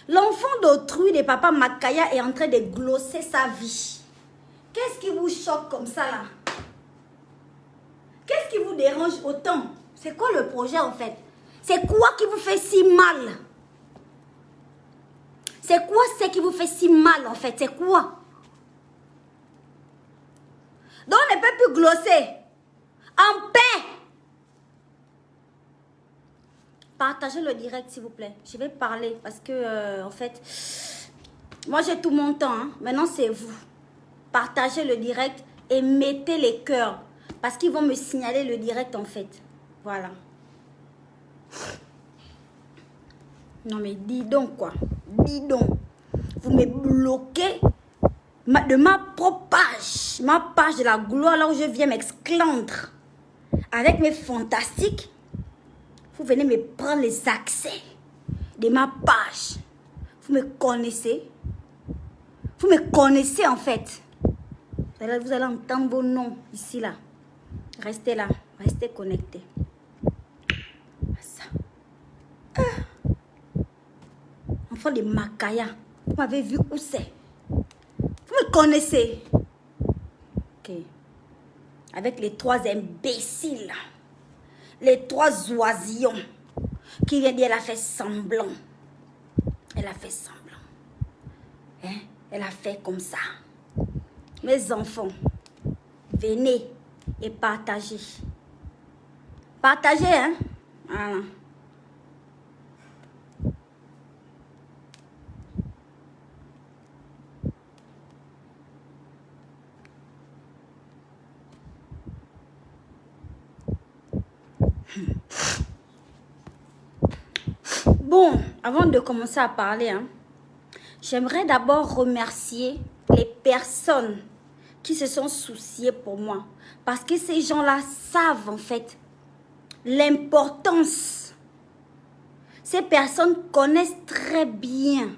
L'enfant d'autrui de papa Makaya est en train de glosser sa vie. Qu'est-ce qui vous choque comme ça là? Qu'est-ce qui vous dérange autant? C'est quoi le projet en fait? C'est quoi qui vous fait si mal? C'est quoi ce qui vous fait si mal en fait? C'est quoi? Donc on ne peut plus glosser. En paix. Partagez le direct s'il vous plaît. Je vais parler parce que en fait, moi j'ai tout mon temps. Hein. Maintenant c'est vous. Partagez le direct et mettez les cœurs. Parce qu'ils vont me signaler le direct en fait. Voilà. Non mais dis donc quoi. Dis donc. Vous me bloquez de ma propre page. Ma page de la gloire là où je viens m'exclandre. Avec mes fantastiques. Vous venez me prendre les accès de ma page. Vous me connaissez. Vous me connaissez en fait. Vous allez entendre vos noms ici là. Restez là. Restez connectés. Ça. Enfant de Makaya. Vous m'avez vu où c'est? Vous me connaissez. Ok. Avec les 3 imbéciles. Les 3 oisillons. Qui viennent dire elle a fait semblant. Elle a fait semblant. Hein? Elle a fait comme ça. Mes enfants, venez et partagez. Partagez, hein? Voilà. Bon, avant de commencer à parler, hein, j'aimerais d'abord remercier les personnes qui se sont souciées pour moi. Parce que ces gens-là savent en fait l'importance. Ces personnes connaissent très bien,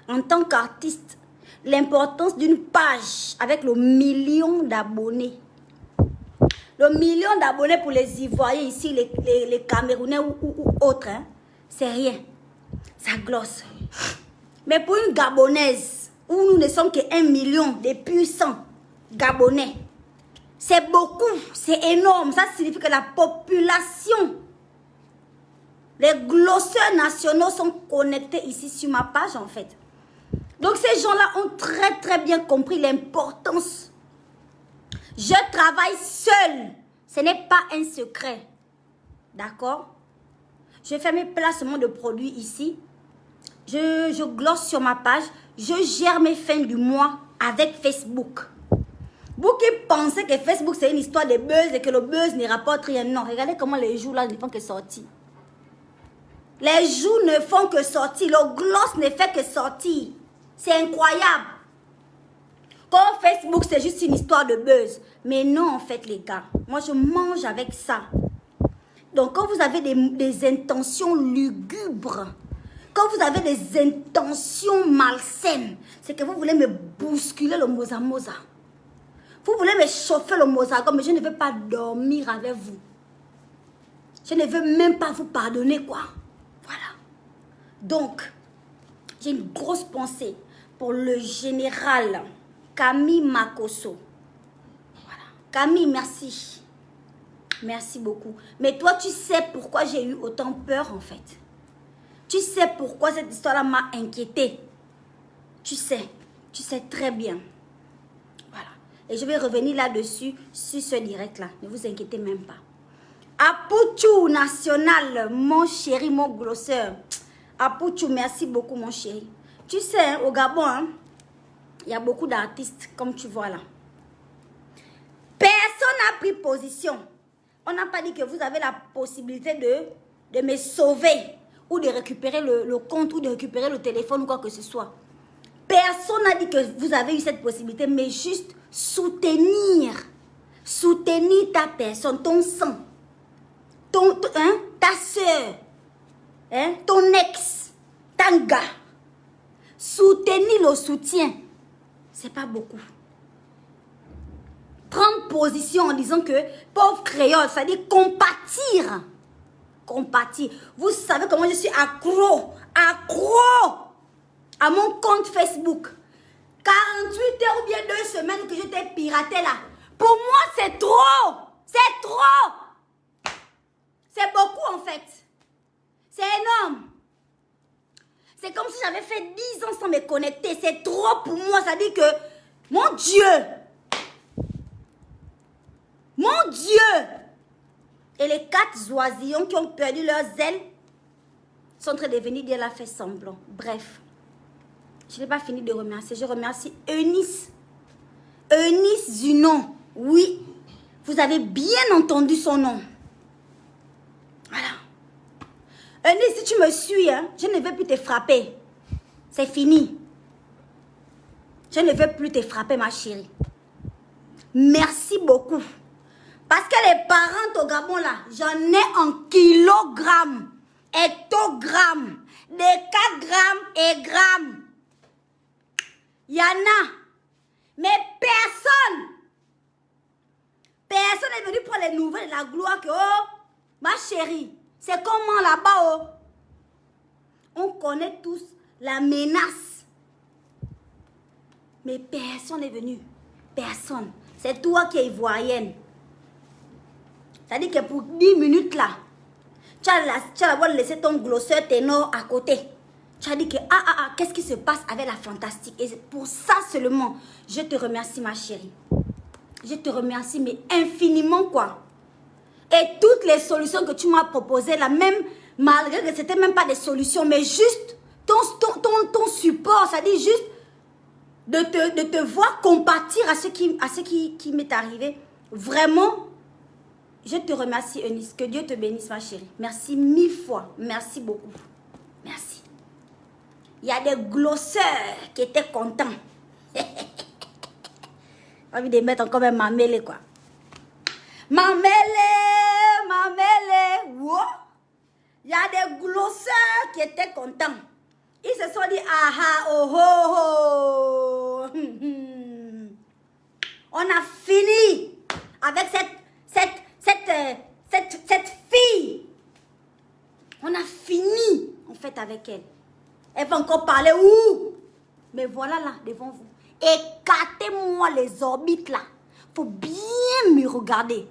en tant qu'artiste, l'importance d'une page avec le million d'abonnés. Le million d'abonnés pour les Ivoiriens ici, les Camerounais ou autres, hein, c'est rien. Ça glosse. Mais pour une Gabonaise, où nous ne sommes que 1 million de puissants Gabonais, c'est beaucoup, c'est énorme. Ça signifie que la population, les glosseurs nationaux sont connectés ici sur ma page en fait. Donc ces gens-là ont très bien compris l'importance. Je travaille seule. Ce n'est pas un secret. D'accord? Je fais mes placements de produits ici. Je glosse sur ma page. Je gère mes fins du mois avec Facebook. Vous qui pensez que Facebook c'est une histoire de buzz et que le buzz ne rapporte rien. Non, regardez comment les jours là ne font que sortir. Les jours ne font que sortir. Le gloss ne fait que sortir. C'est incroyable. Comme Facebook c'est juste une histoire de buzz. Mais non en fait les gars. Moi je mange avec ça. Donc quand vous avez des intentions lugubres, quand vous avez des intentions malsaines, c'est que vous voulez me bousculer le moza. Vous voulez me chauffer le mozago, mais je ne veux pas dormir avec vous. Je ne veux même pas vous pardonner, quoi. Voilà. Donc, j'ai une grosse pensée pour le général Camille Makosso. Voilà. Camille, merci. Merci beaucoup. Mais toi, tu sais pourquoi j'ai eu autant peur, en fait. Tu sais pourquoi cette histoire-là m'a inquiétée. Tu sais très bien. Voilà. Et je vais revenir là-dessus, sur ce direct-là. Ne vous inquiétez même pas. Apouchou National, mon chéri, mon glosseur. Apouchou, merci beaucoup, mon chéri. Tu sais, hein, au Gabon, hein, il y a beaucoup d'artistes, comme tu vois là. Personne n'a pris position. On n'a pas dit que vous avez la possibilité de me sauver ou de récupérer le compte ou de récupérer le téléphone ou quoi que ce soit. Personne n'a dit que vous avez eu cette possibilité, mais juste soutenir ta personne, ton sang, ta soeur, hein, ton ex, ta gars. Soutenir le soutien, c'est pas beaucoup. Prendre position en disant que pauvre créole, ça dit compatir. Compatir. Vous savez comment je suis accro à mon compte Facebook. 48 heures ou bien 2 semaines que je t'ai piraté là. Pour moi, c'est trop. C'est trop. C'est beaucoup en fait. C'est énorme. C'est comme si j'avais fait 10 ans sans me connecter. C'est trop pour moi. Ça dit que, mon Dieu. Mon Dieu. Et les 4 oisillons qui ont perdu leurs ailes sont en train de venir dire la fait semblant. Bref. Je n'ai pas fini de remercier. Je remercie Eunice. Eunice Zunon. Oui. Vous avez bien entendu son nom. Voilà. Eunice, si tu me suis, hein, je ne veux plus te frapper. C'est fini. Je ne veux plus te frapper, ma chérie. Merci beaucoup. Parce que les parents au Gabon, là, j'en ai en kilogrammes, hectogrammes, décagrammes et grammes. Il y en a. Mais personne n'est venu prendre les nouvelles de la gloire que, oh, ma chérie, c'est comment là-bas, oh. On connaît tous la menace. Mais personne n'est venu. Personne. C'est toi qui es ivoirienne. C'est-à-dire que pour 10 minutes là, tu as d'abord laissé ton glosseur ténor à côté. Tu as dit que, qu'est-ce qui se passe avec la fantastique? Et pour ça seulement, je te remercie, ma chérie. Je te remercie, mais infiniment, quoi. Et toutes les solutions que tu m'as proposées, là, même, malgré que ce n'était même pas des solutions, mais juste ton support, c'est-à-dire juste de te voir compatir à ce qui m'est arrivé. Vraiment, je te remercie, Eunice. Que Dieu te bénisse, ma chérie. Merci 1000 fois. Merci beaucoup. Merci. Il y a des glosseurs qui étaient contents. J'ai envie de mettre encore même ma mêlée, quoi. Ma mêlée. Wow. Il y a des glosseurs qui étaient contents. Ils se sont dit, oh. On a fini avec cette fille. On a fini, en fait, avec elle. Elle va encore parler où? Mais voilà là, devant vous. Écartez-moi les orbites là. Il faut bien me regarder.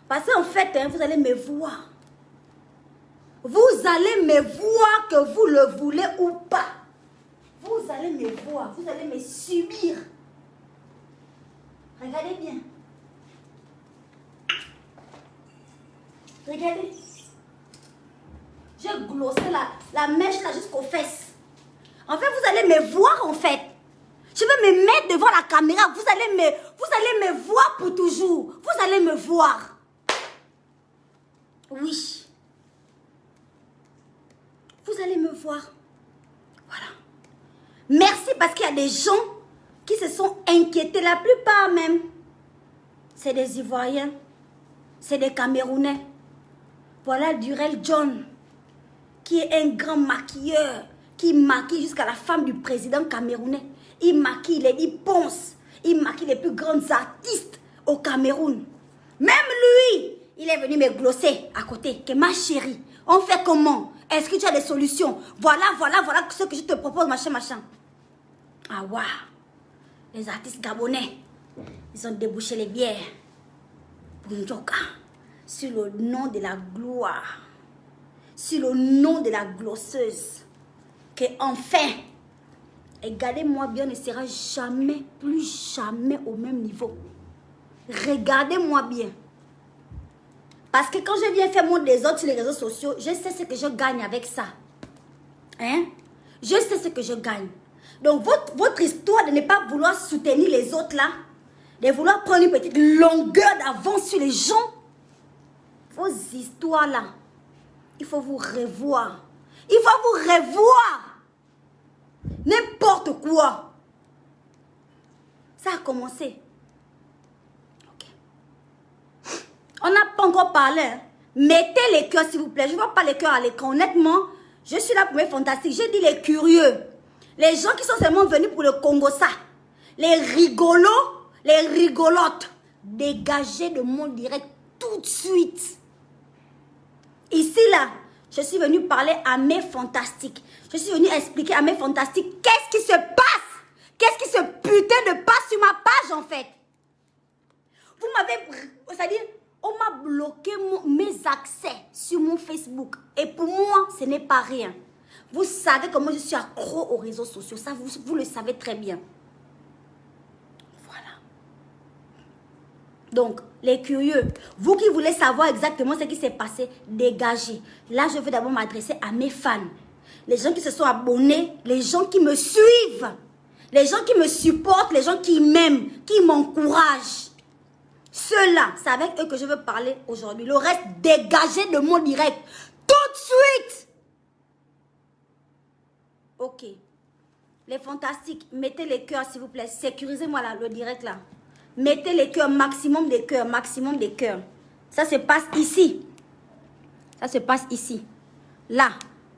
Parce qu'en fait, hein, vous allez me voir. Vous allez me voir que vous le voulez ou pas. Vous allez me voir. Vous allez me subir. Regardez bien. Regardez. J'ai glossé la mèche là jusqu'aux fesses. En fait, vous allez me voir en fait. Je vais me mettre devant la caméra. Vous allez me voir pour toujours. Vous allez me voir. Oui. Vous allez me voir. Voilà. Merci parce qu'il y a des gens qui se sont inquiétés. La plupart même, c'est des Ivoiriens. C'est des Camerounais. Voilà Durel John, qui est un grand maquilleur, qui maquille jusqu'à la femme du président camerounais. Il maquille Lady Ponce. Il maquille les plus grands artistes au Cameroun. Même lui, il est venu me glosser à côté. Que ma chérie, on fait comment? Est-ce que tu as des solutions? Voilà ce que je te propose, machin. Ah waouh. Les artistes gabonais, ils ont débouché les bières. Bunjoka. Sur le nom de la gloire. Sur le nom de la glosseuse. Que enfin, regardez-moi bien, ne sera jamais, plus jamais au même niveau. Regardez-moi bien. Parce que quand je viens faire mon désordre sur les réseaux sociaux, je sais ce que je gagne avec ça. Hein? Je sais ce que je gagne. Donc, votre histoire de ne pas vouloir soutenir les autres là, de vouloir prendre une petite longueur d'avance sur les gens, vos histoires là, il faut vous revoir. Il faut vous revoir. N'importe quoi. Ça a commencé. Ok. On n'a pas encore parlé. Hein. Mettez les cœurs, s'il vous plaît. Je ne vois pas les cœurs à l'écran. Honnêtement, je suis là pour mes fantastiques. J'ai dit les curieux. Les gens qui sont seulement venus pour le Congo, ça. Les rigolos, les rigolotes. Dégagez de mon direct tout de suite. Ici, là, Je suis venue parler à mes fantastiques. Je suis venue expliquer à mes fantastiques qu'est-ce qui se passe. Qu'est-ce qui se putain de passe sur ma page en fait. Vous m'avez... C'est-à-dire, on m'a bloqué mes accès sur mon Facebook. Et pour moi, ce n'est pas rien. Vous savez comment je suis accro aux réseaux sociaux. Ça, vous le savez très bien. Voilà. Donc, les curieux, vous qui voulez savoir exactement ce qui s'est passé, dégagez. Là, je veux d'abord m'adresser à mes fans. Les gens qui se sont abonnés, les gens qui me suivent, les gens qui me supportent, les gens qui m'aiment, qui m'encouragent. Ceux-là, c'est avec eux que je veux parler aujourd'hui. Le reste, dégagez de mon direct. Tout de suite. Ok. Les fantastiques, mettez les cœurs s'il vous plaît. Sécurisez-moi là, le direct là. Mettez les cœurs, maximum des cœurs, maximum des cœurs. Ça se passe ici. Ça se passe ici. Là,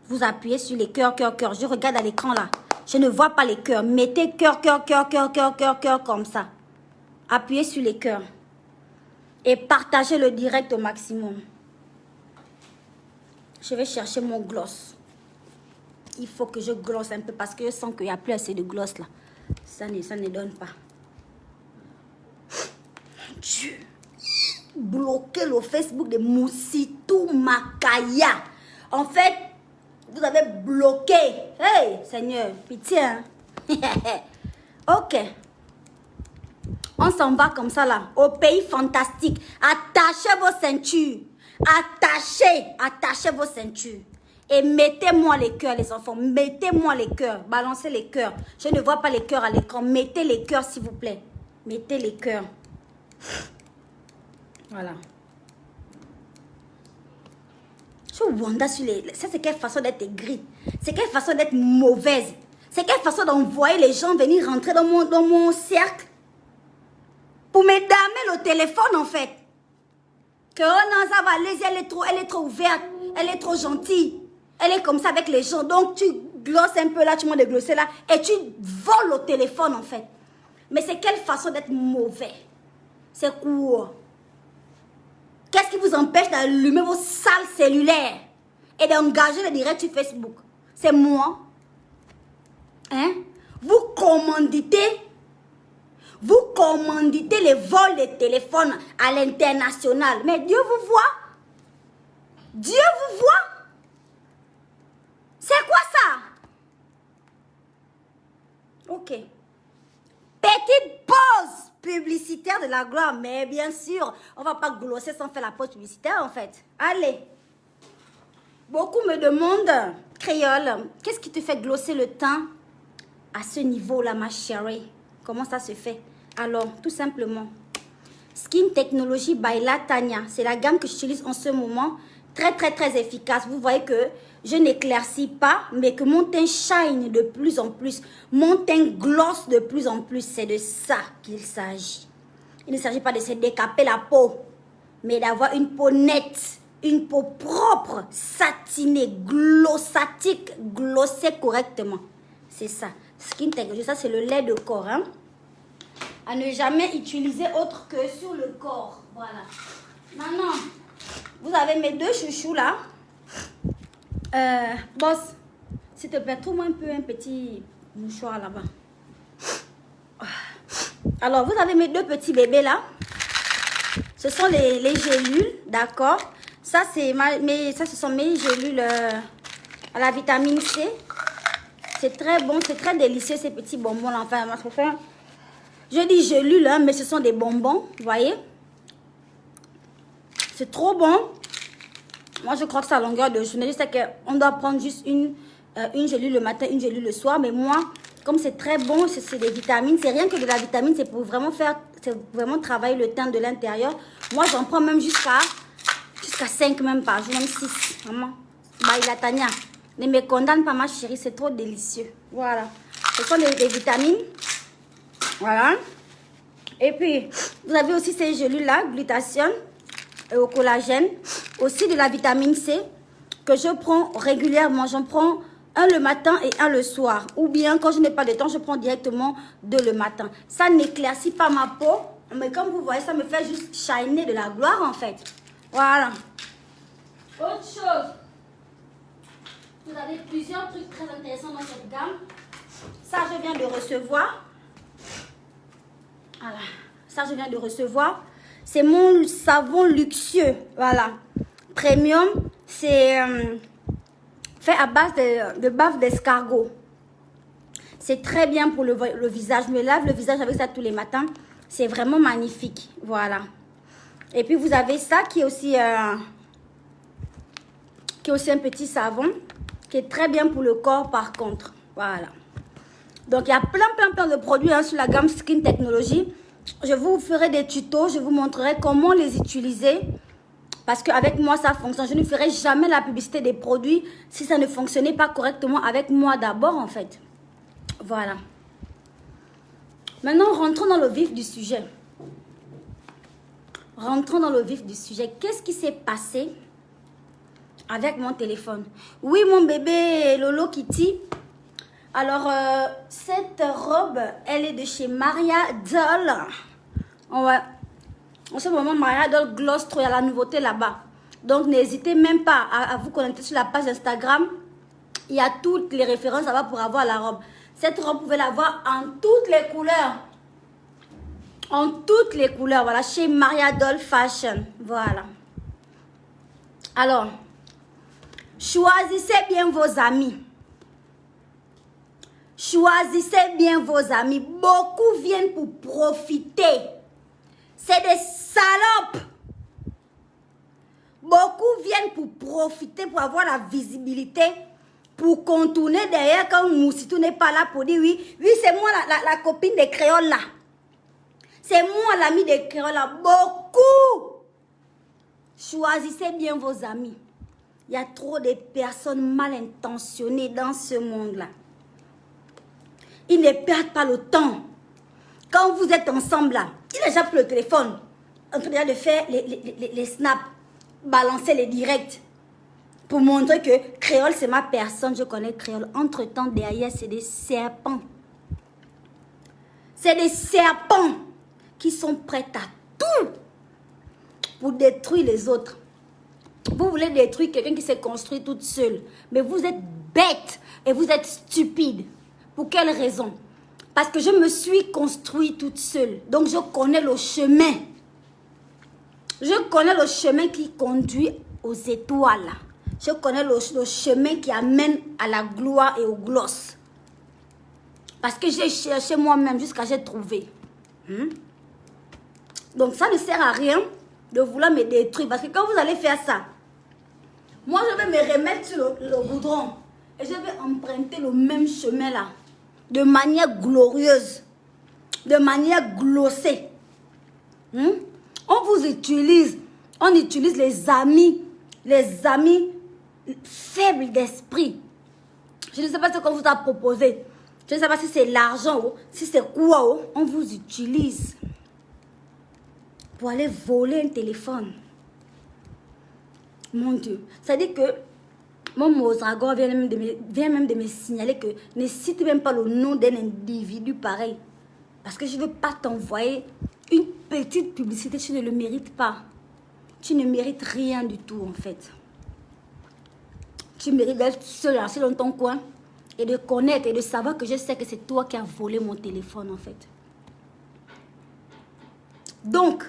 vous appuyez sur les cœurs, cœurs, cœurs. Je regarde à l'écran là. Je ne vois pas les cœurs. Mettez cœur, cœur, cœur, cœur, cœur, cœur, cœur comme ça. Appuyez sur les cœurs. Et partagez le direct au maximum. Je vais chercher mon gloss. Il faut que je glosse un peu parce que je sens qu'il n'y a plus assez de gloss là. Ça ne donne pas. Dieu. Bloquer le Facebook de Moussitou Makaya. En fait, vous avez bloqué. Hey, Seigneur, pitié. Hein? Ok. On s'en va comme ça là, au pays fantastique. Attachez vos ceintures. Attachez vos ceintures. Et mettez-moi les cœurs, les enfants. Mettez-moi les cœurs. Balancez les cœurs. Je ne vois pas les cœurs à l'écran. Mettez les cœurs, s'il vous plaît. Mettez les cœurs. Voilà. Je wonder sur les... Ça, c'est quelle façon d'être aigrie. C'est quelle façon d'être mauvaise. C'est quelle façon d'envoyer les gens venir rentrer dans mon cercle. Pour me damer le téléphone, en fait. Que oh non, ça va, elle est trop ouverte. Elle est trop gentille. Elle est comme ça avec les gens. Donc, tu glosses un peu là, tu m'as déglosser là. Et tu voles au téléphone, en fait. Mais c'est quelle façon d'être mauvais. C'est quoi? Qu'est-ce qui vous empêche d'allumer vos salles cellulaires et d'engager le direct sur Facebook? C'est moi. Hein? Vous commanditez les vols de téléphones à l'international. Mais Dieu vous voit. Dieu vous voit. C'est quoi ça? Ok. Petite pause publicitaire de la gloire. Mais bien sûr, on ne va pas glosser sans faire la pause publicitaire en fait. Allez. Beaucoup me demandent, Créole, qu'est-ce qui te fait glosser le temps à ce niveau-là, ma chérie? Comment ça se fait? Alors, tout simplement, Skin Technology by Latanya. C'est la gamme que j'utilise en ce moment. Très, très, très efficace. Vous voyez que je n'éclaircis pas, mais que mon teint shine de plus en plus. Mon teint gloss de plus en plus. C'est de ça qu'il s'agit. Il ne s'agit pas de se décaper la peau, mais d'avoir une peau nette, une peau propre, satinée, glossatique, glossée correctement. C'est ça. Skin Technology, ça c'est le lait de corps. Hein? À ne jamais utiliser autre que sur le corps. Voilà. Maintenant, vous avez mes deux chouchous là. Boss, s'il te plaît, trouve-moi un peu un petit mouchoir là-bas. Alors, vous avez mes deux petits bébés là. Ce sont les gélules, d'accord. Ça, ce sont mes gélules à la vitamine C. C'est très bon, c'est très délicieux ces petits bonbons là. Enfin, je dis gélules, hein, mais ce sont des bonbons, vous voyez. C'est trop bon. Moi, je crois que c'est à longueur de journée. Je sais qu'on doit prendre juste une gélule le matin, une gélule le soir. Mais moi, comme c'est très bon, c'est des vitamines. C'est rien que de la vitamine, c'est pour vraiment travailler le teint de l'intérieur. Moi, j'en prends même jusqu'à 5 même par jour, même 6. Maman, la Tania. Ne me condamne pas, ma chérie, c'est trop délicieux. Voilà. Ce sont des vitamines. Voilà. Et puis, vous avez aussi ces gélules-là, glutathione et au collagène. Aussi de la vitamine C que je prends régulièrement. J'en prends un le matin et un le soir. Ou bien, quand je n'ai pas de temps, je prends directement deux le matin. Ça n'éclaircit pas ma peau. Mais comme vous voyez, ça me fait juste shiner de la gloire, en fait. Voilà. Autre chose. Vous avez plusieurs trucs très intéressants dans cette gamme. Ça, je viens de recevoir. Voilà. Ça, je viens de recevoir. C'est mon savon luxueux. Voilà. Premium. C'est fait à base de bave d'escargot. C'est très bien pour le visage. Je me lave le visage avec ça tous les matins. C'est vraiment magnifique. Voilà. Et puis, vous avez ça qui est aussi un petit savon qui est très bien pour le corps par contre. Voilà. Donc, il y a plein de produits sur la gamme Skin Technology. Je vous ferai des tutos. Je vous montrerai comment les utiliser. Parce qu'avec moi, ça fonctionne. Je ne ferai jamais la publicité des produits si ça ne fonctionnait pas correctement avec moi d'abord, en fait. Voilà. Maintenant, rentrons dans le vif du sujet. Rentrons dans le vif du sujet. Qu'est-ce qui s'est passé avec mon téléphone? Oui, mon bébé Lolo Kitty. Alors, cette robe, elle est de chez Maria Doll. En ce moment, Maria Doll gloss trop. Il y a la nouveauté là-bas. Donc, n'hésitez même pas à vous connecter sur la page Instagram. Il y a toutes les références là-bas pour avoir la robe. Cette robe, vous pouvez l'avoir en toutes les couleurs. En toutes les couleurs, voilà, chez Maria Doll Fashion. Voilà. Alors, choisissez bien vos amis. Choisissez bien vos amis. Beaucoup viennent pour profiter. C'est des salopes. Beaucoup viennent pour profiter, pour avoir la visibilité, pour contourner derrière quand Moussitou n'est pas là pour dire oui, c'est moi la copine des créoles là. C'est moi l'ami des créoles là. Beaucoup. Choisissez bien vos amis. Il y a trop de personnes mal intentionnées dans ce monde-là. Ils ne perdent pas le temps. Quand vous êtes ensemble là, il a déjà pris le téléphone en train de faire les snaps, balancer les directs pour montrer que créole c'est ma personne, je connais créole. Entre-temps, derrière, c'est des serpents. C'est des serpents qui sont prêts à tout pour détruire les autres. Vous voulez détruire quelqu'un qui s'est construit toute seule. Mais vous êtes bête et vous êtes stupide. Pour quelle raison? Parce que je me suis construite toute seule. Donc je connais le chemin. Je connais le chemin qui conduit aux étoiles. Je connais le chemin qui amène à la gloire et au gloss. Parce que j'ai cherché moi-même jusqu'à j'ai trouvé. Donc ça ne sert à rien de vouloir me détruire. Parce que quand vous allez faire ça, moi je vais me remettre sur le goudron. Et je vais emprunter le même chemin là. De manière glorieuse. De manière glossée. On vous utilise. On utilise les amis faibles d'esprit. Je ne sais pas ce qu'on vous a proposé. Je ne sais pas si c'est l'argent, si c'est quoi. On vous utilise pour aller voler un téléphone. Mon Dieu. Ça dit que mon Mozagon vient même de me signaler que ne cite même pas le nom d'un individu pareil. Parce que je ne veux pas t'envoyer une petite publicité. Tu ne le mérites pas. Tu ne mérites rien du tout en fait. Tu mérites d'être seul assis dans ton coin et de connaître et de savoir que je sais que c'est toi qui as volé mon téléphone en fait. Donc,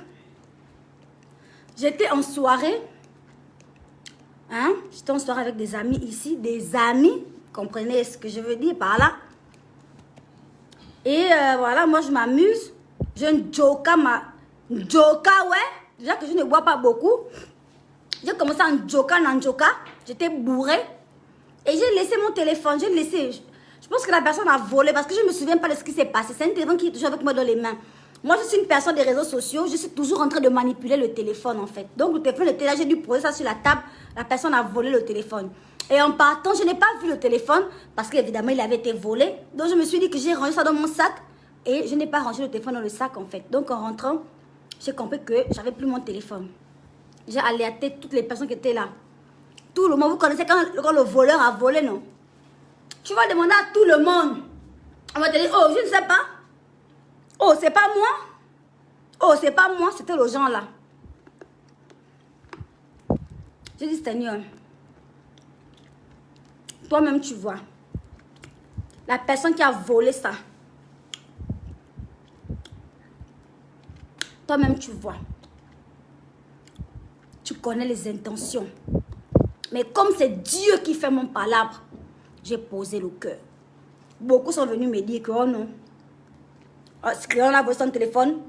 j'étais en soirée. J'étais en soirée avec des amis ici. Des amis. Comprenez ce que je veux dire par là. Et voilà, moi je m'amuse. J'ai un joka, ouais. Déjà que je ne bois pas beaucoup. J'ai commencé en joka. J'étais bourrée. Et j'ai laissé mon téléphone. J'ai laissé. Je pense que la personne a volé parce que je ne me souviens pas de ce qui s'est passé. C'est un téléphone qui est toujours avec moi dans les mains. Moi, je suis une personne des réseaux sociaux. Je suis toujours en train de manipuler le téléphone, en fait. Donc, le téléphone était là. J'ai dû poser ça sur la table. La personne a volé le téléphone. Et en partant, je n'ai pas vu le téléphone parce qu'évidemment, il avait été volé. Donc, je me suis dit que j'ai rangé ça dans mon sac. Et je n'ai pas rangé le téléphone dans le sac, en fait. Donc, en rentrant, j'ai compris que j'avais plus mon téléphone. J'ai alerté toutes les personnes qui étaient là. Tout le monde, vous connaissez quand le voleur a volé, non? Tu vas demander à tout le monde. On va te dire, oh, je ne sais pas. Oh, c'est pas moi. Oh, c'est pas moi, c'était le gens là. J'ai dit, Seigneur, Toi-même, tu vois. La personne qui a volé ça. Toi-même, tu vois. Tu connais les intentions. Mais comme c'est Dieu qui fait mon palabre, j'ai posé le cœur. Beaucoup sont venus me dire que, oh non. Oh, on a volé son téléphone.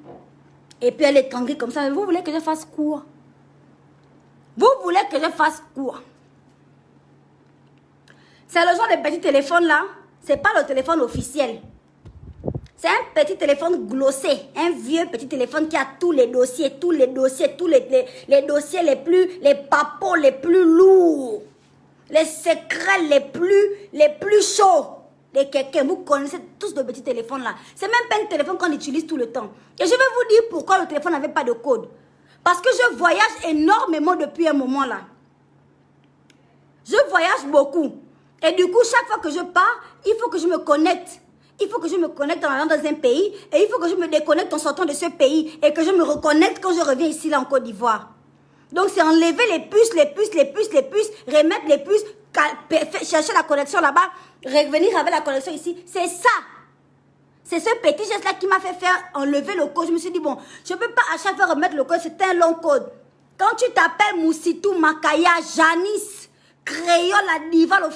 Et puis elle est tranquille comme ça. Vous voulez que je fasse quoi? Vous voulez que je fasse quoi? C'est le genre de petit téléphone là. C'est pas le téléphone officiel. C'est un petit téléphone glossé. Un vieux petit téléphone qui a tous les dossiers, tous les dossiers les papos les plus lourds. Les secrets les plus chauds de quelqu'un. Vous connaissez tous de petits téléphones là. C'est même pas un téléphone qu'on utilise tout le temps. Et je vais vous dire pourquoi le téléphone n'avait pas de code. Parce que je voyage énormément depuis un moment là. Je voyage beaucoup. Et du coup, chaque fois que je pars, il faut que je me connecte. Il faut que je me connecte en allant dans un pays. Et il faut que je me déconnecte en sortant de ce pays. Et que je me reconnecte quand je reviens ici là en Côte d'Ivoire. Donc c'est enlever les puces, remettre les puces, chercher la connexion là-bas, revenir avec la connexion ici. C'est ça. C'est ce petit geste-là qui m'a fait faire enlever le code. Je me suis dit, bon, je ne peux pas à chaque fois remettre le code, c'est un long code. Quand tu t'appelles Moussitou, Makaya, Janice, Crayon, la diva, la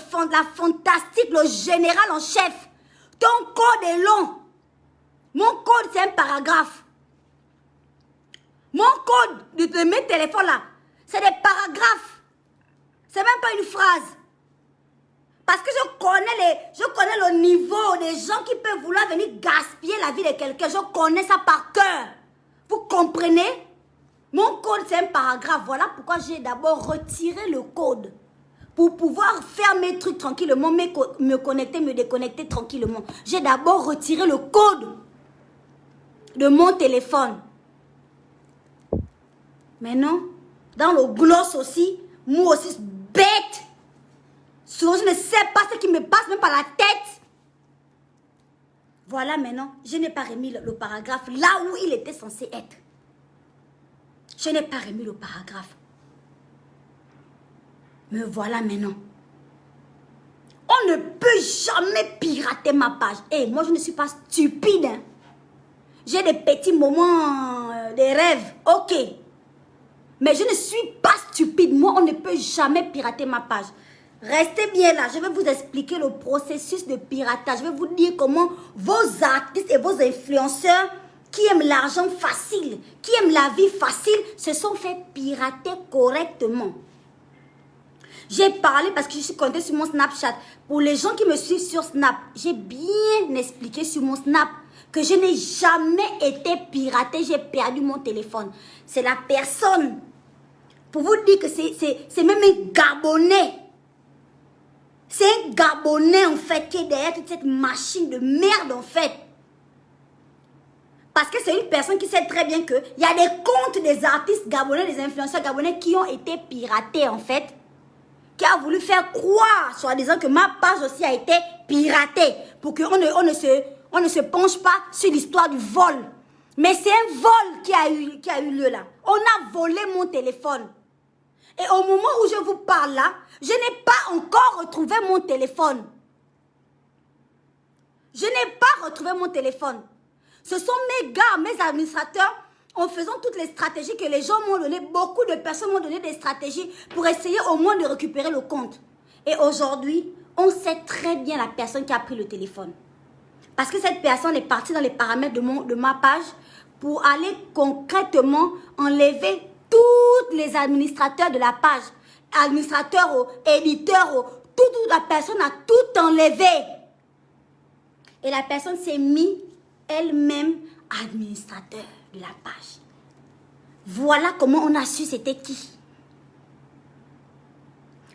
fantastique, le général en chef, ton code est long. Mon code, c'est un paragraphe. Mon code de mes téléphones là, c'est des paragraphes. C'est même pas une phrase. Parce que je connais le niveau des gens qui peuvent vouloir venir gaspiller la vie de quelqu'un. Je connais ça par cœur. Vous comprenez? Mon code, c'est un paragraphe. Voilà pourquoi j'ai d'abord retiré le code. Pour pouvoir faire mes trucs tranquillement, me connecter, me déconnecter tranquillement. J'ai d'abord retiré le code de mon téléphone. Maintenant, dans le gloss aussi, moi aussi, bête. Souvent, je ne sais pas ce qui me passe même par la tête. Voilà maintenant, je n'ai pas remis le paragraphe là où il était censé être. Je n'ai pas remis le paragraphe. Me voilà maintenant. On ne peut jamais pirater ma page. Et moi, je ne suis pas stupide. Hein. J'ai des petits moments, des rêves. Ok. Mais je ne suis pas stupide. Moi, on ne peut jamais pirater ma page. Restez bien là. Je vais vous expliquer le processus de piratage. Je vais vous dire comment vos artistes et vos influenceurs qui aiment l'argent facile, qui aiment la vie facile, se sont fait pirater correctement. J'ai parlé parce que je suis connectée sur mon Snapchat. Pour les gens qui me suivent sur Snap, j'ai bien expliqué sur mon Snap que je n'ai jamais été piratée. J'ai perdu mon téléphone. C'est la personne. Pour vous dire que c'est même un Gabonais. C'est un Gabonais en fait qui est derrière toute cette machine de merde en fait. Parce que c'est une personne qui sait très bien qu'il y a des comptes des artistes gabonais, des influenceurs gabonais qui ont été piratés en fait. Qui a voulu faire croire, soi-disant, que ma page aussi a été piratée. Pour qu'on ne se penche pas sur l'histoire du vol. Mais c'est un vol qui a eu lieu là. On a volé mon téléphone. Et au moment où je vous parle là, je n'ai pas encore retrouvé mon téléphone. Je n'ai pas retrouvé mon téléphone. Ce sont mes gars, mes administrateurs, en faisant toutes les stratégies que les gens m'ont donné, beaucoup de personnes m'ont donné des stratégies pour essayer au moins de récupérer le compte. Et aujourd'hui, on sait très bien la personne qui a pris le téléphone. Parce que cette personne est partie dans les paramètres de ma page pour aller concrètement enlever tous les administrateurs de la page. Administrateurs, éditeurs, toute la personne a tout enlevé. Et la personne s'est mise elle-même administrateur de la page. Voilà comment on a su c'était qui.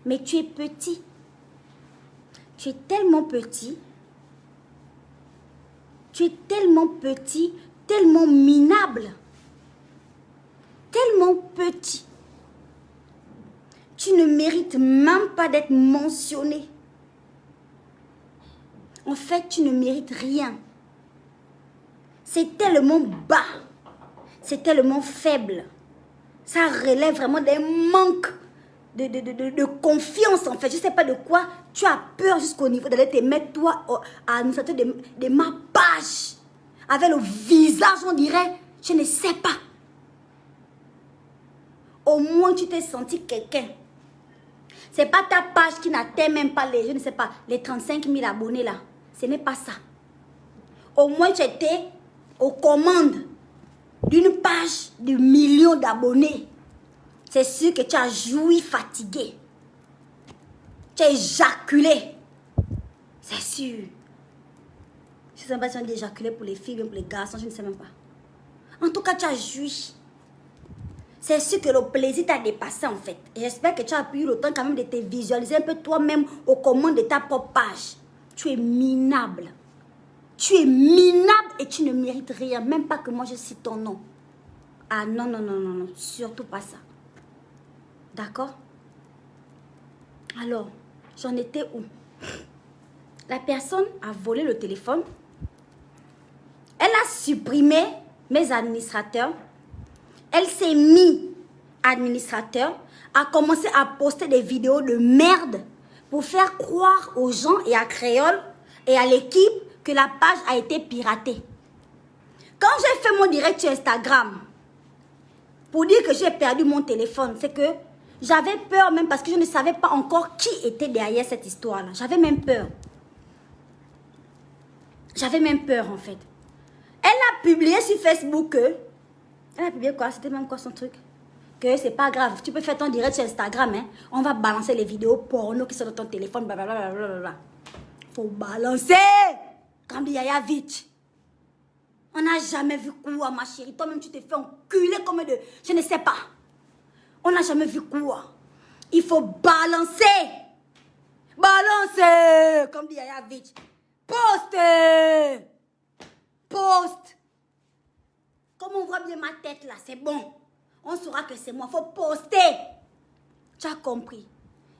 Mais tu es petit. Tu es tellement petit. Tu es tellement petit, tellement minable. Tellement petit. Tu ne mérites même pas d'être mentionné. En fait, tu ne mérites rien. C'est tellement bas. C'est tellement faible. Ça relève vraiment d'un manque de confiance en fait. Je ne sais pas de quoi Tu as peur jusqu'au niveau d'aller te mettre, toi, à l'administrateur de ma page. Avec le visage, on dirait, je ne sais pas. Au moins, tu t'es senti quelqu'un. Ce n'est pas ta page qui n'atteint même pas les, je ne sais pas, les 35 000 abonnés là. Ce n'est pas ça. Au moins, tu étais aux commandes d'une page de millions d'abonnés. C'est sûr que tu as joui fatigué. Tu as éjaculé. C'est sûr. Je ne sais pas si on dit éjaculer pour les filles, même pour les garçons, je ne sais même pas. En tout cas, tu as joui. C'est sûr que le plaisir t'a dépassé en fait. J'espère que tu as eu le temps quand même de te visualiser un peu toi-même aux commandes de ta propre page. Tu es minable. Tu es minable et tu ne mérites rien. Même pas que moi je cite ton nom. Ah non, non, non, non, non. Surtout pas ça. D'accord? Alors, j'en étais où? La personne a volé le téléphone. Elle a supprimé mes administrateurs. Elle s'est mise administrateur, a commencé à poster des vidéos de merde pour faire croire aux gens et à Créole et à l'équipe que la page a été piratée. Quand j'ai fait mon direct sur Instagram pour dire que j'ai perdu mon téléphone, c'est que j'avais peur même parce que je ne savais pas encore qui était derrière cette histoire-là. J'avais même peur. J'avais même peur en fait. Elle a publié sur Facebook que... Elle a publié quoi? C'était même quoi son truc? Que c'est pas grave. Tu peux faire ton direct sur Instagram. Hein? On va balancer les vidéos porno qui sont dans ton téléphone. Blablabla. Faut balancer. Comme Yaya vite. On n'a jamais vu quoi, ma chérie. Toi-même, tu te fais enculer comme de... Je ne sais pas. On n'a jamais vu quoi. Il faut balancer. Balancer. Comme dit Yaya vite. Poste. Poste. Comme on voit bien ma tête là, c'est bon. On saura que c'est moi. Il faut poster. Tu as compris.